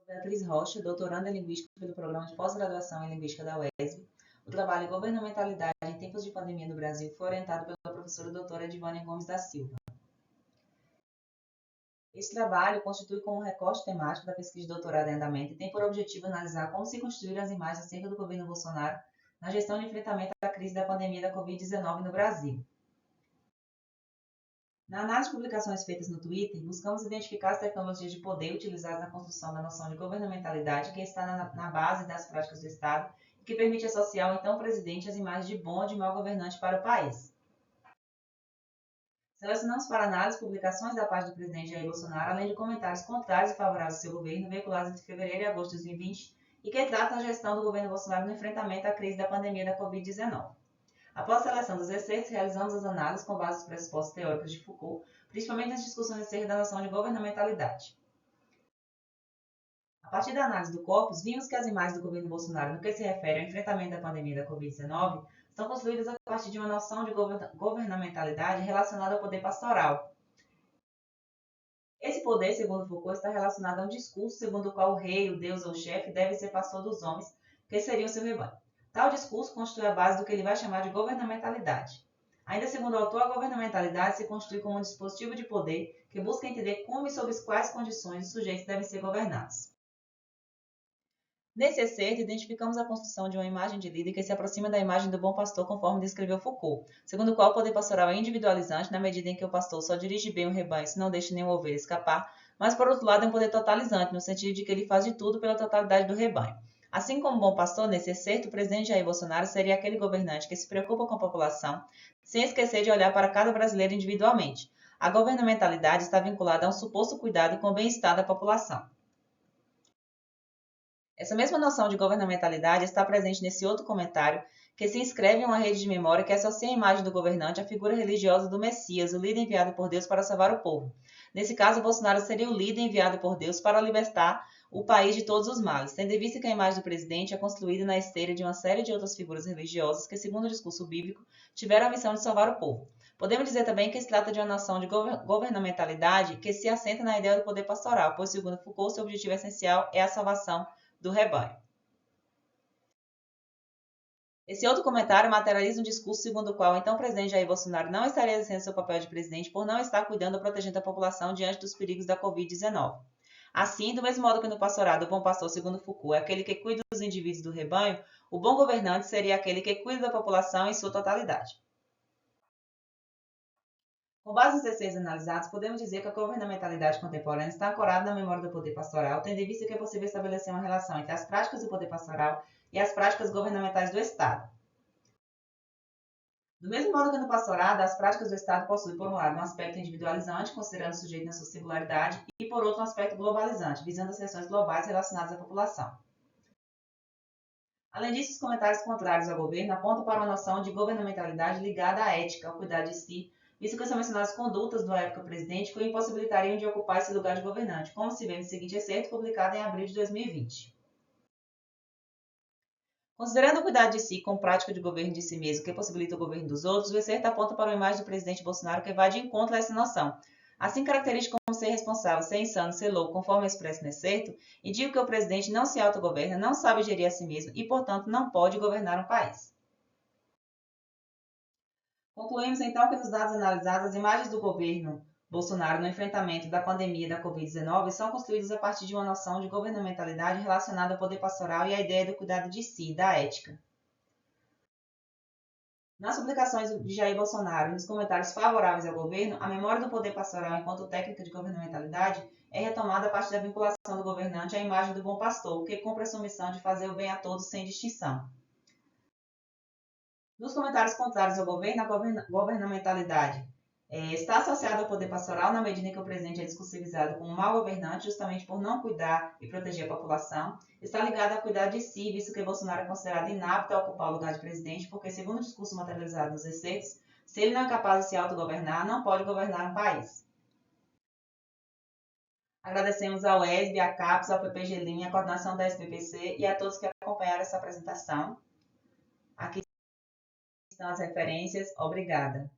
Beatriz Rocha, doutoranda em Linguística pelo Programa de Pós-Graduação em Linguística da UESB. O trabalho Governamentalidade em Tempos de Pandemia no Brasil foi orientado pela professora doutora Edivânia Gomes da Silva. Esse trabalho constitui como recorte temático da pesquisa de doutorado em andamento e tem por objetivo analisar como se construíram as imagens acerca do governo Bolsonaro na gestão de enfrentamento à crise da pandemia da Covid-19 no Brasil. Na análise de publicações feitas no Twitter, buscamos identificar as tecnologias de poder utilizadas na construção da noção de governamentalidade que está na base das práticas do Estado e que permite associar ao então presidente as imagens de bom ou de mau governante para o país. Selecionamos para análise publicações da parte do presidente Jair Bolsonaro, além de comentários contrários e favoráveis ao seu governo, veiculados entre fevereiro e agosto de 2020, e que tratam da gestão do governo Bolsonaro no enfrentamento à crise da pandemia da Covid-19. Após a seleção dos excertos, realizamos as análises com base nos pressupostos teóricos de Foucault, principalmente nas discussões acerca da noção de governamentalidade. A partir da análise do corpus, vimos que as imagens do governo Bolsonaro, no que se refere ao enfrentamento da pandemia da Covid-19, são construídas a partir de uma noção de governamentalidade relacionada ao poder pastoral. Esse poder, segundo Foucault, está relacionado a um discurso segundo o qual o rei, o deus ou o chefe deve ser pastor dos homens, que seriam seu rebanho. Tal discurso constitui a base do que ele vai chamar de governamentalidade. Ainda segundo o autor, a governamentalidade se constitui como um dispositivo de poder que busca entender como e sob quais condições os sujeitos devem ser governados. Nesse excerto, identificamos a construção de uma imagem de líder que se aproxima da imagem do bom pastor, conforme descreveu Foucault, segundo o qual o poder pastoral é individualizante na medida em que o pastor só dirige bem o rebanho se não deixa nenhuma ovelha escapar, mas por outro lado é um poder totalizante, no sentido de que ele faz de tudo pela totalidade do rebanho. Assim como bom pastor, nesse excerto, o presidente Jair Bolsonaro seria aquele governante que se preocupa com a população, sem esquecer de olhar para cada brasileiro individualmente. A governamentalidade está vinculada a um suposto cuidado com o bem-estar da população. Essa mesma noção de governamentalidade está presente nesse outro comentário, que se inscreve em uma rede de memória que associa a imagem do governante à figura religiosa do Messias, o líder enviado por Deus para salvar o povo. Nesse caso, Bolsonaro seria o líder enviado por Deus para libertar o país de todos os males, tendo em vista que a imagem do presidente é construída na esteira de uma série de outras figuras religiosas que, segundo o discurso bíblico, tiveram a missão de salvar o povo. Podemos dizer também que se trata de uma noção de governamentalidade que se assenta na ideia do poder pastoral, pois, segundo Foucault, seu objetivo essencial é a salvação do rebanho. Esse outro comentário materializa um discurso segundo o qual então o presidente Jair Bolsonaro não estaria exercendo seu papel de presidente por não estar cuidando ou protegendo a população diante dos perigos da Covid-19. Assim, do mesmo modo que no pastorado o bom pastor, segundo Foucault, é aquele que cuida dos indivíduos do rebanho, o bom governante seria aquele que cuida da população em sua totalidade. Com base nos excertos analisados, podemos dizer que a governamentalidade contemporânea está ancorada na memória do poder pastoral, tendo em vista que é possível estabelecer uma relação entre as práticas do poder pastoral e as práticas governamentais do Estado. Do mesmo modo que no pastorado, as práticas do Estado possuem, por um lado, um aspecto individualizante, considerando o sujeito na sua singularidade, e, por outro, um aspecto globalizante, visando as questões globais relacionadas à população. Além disso, os comentários contrários ao governo apontam para uma noção de governamentalidade ligada à ética, ao cuidar de si, visto que são mencionadas condutas do época presidente que o impossibilitariam de ocupar esse lugar de governante, como se vê no seguinte excerto publicado em abril de 2020. Considerando o cuidado de si como prática de governo de si mesmo que possibilita o governo dos outros, o excerto aponta para uma imagem do presidente Bolsonaro que vai de encontro a essa noção. Assim característico como ser responsável, ser insano, ser louco, conforme é expresso no excerto, indica que o presidente não se autogoverna, não sabe gerir a si mesmo e, portanto, não pode governar um país. Concluímos então que nos dados analisados, as imagens do governo Bolsonaro no enfrentamento da pandemia da Covid-19 são construídas a partir de uma noção de governamentalidade relacionada ao poder pastoral e à ideia do cuidado de si, da ética. Nas publicações de Jair Bolsonaro e nos comentários favoráveis ao governo, a memória do poder pastoral enquanto técnica de governamentalidade é retomada a partir da vinculação do governante à imagem do bom pastor, que cumpre a sua missão de fazer o bem a todos sem distinção. Nos comentários contrários ao governo, a governamentalidade está associada ao poder pastoral na medida em que o presidente é discursivizado como um mau governante, justamente por não cuidar e proteger a população. Está ligada a cuidar de si, visto que Bolsonaro é considerado inapto a ocupar o lugar de presidente, porque, segundo o discurso materializado nos excertos, se ele não é capaz de se autogovernar, não pode governar um país. Agradecemos ao UESB, à CAPES, ao PPG-LIM, à coordenação da SPPC e a todos que acompanharam essa apresentação. Aqui estão as referências. Obrigada.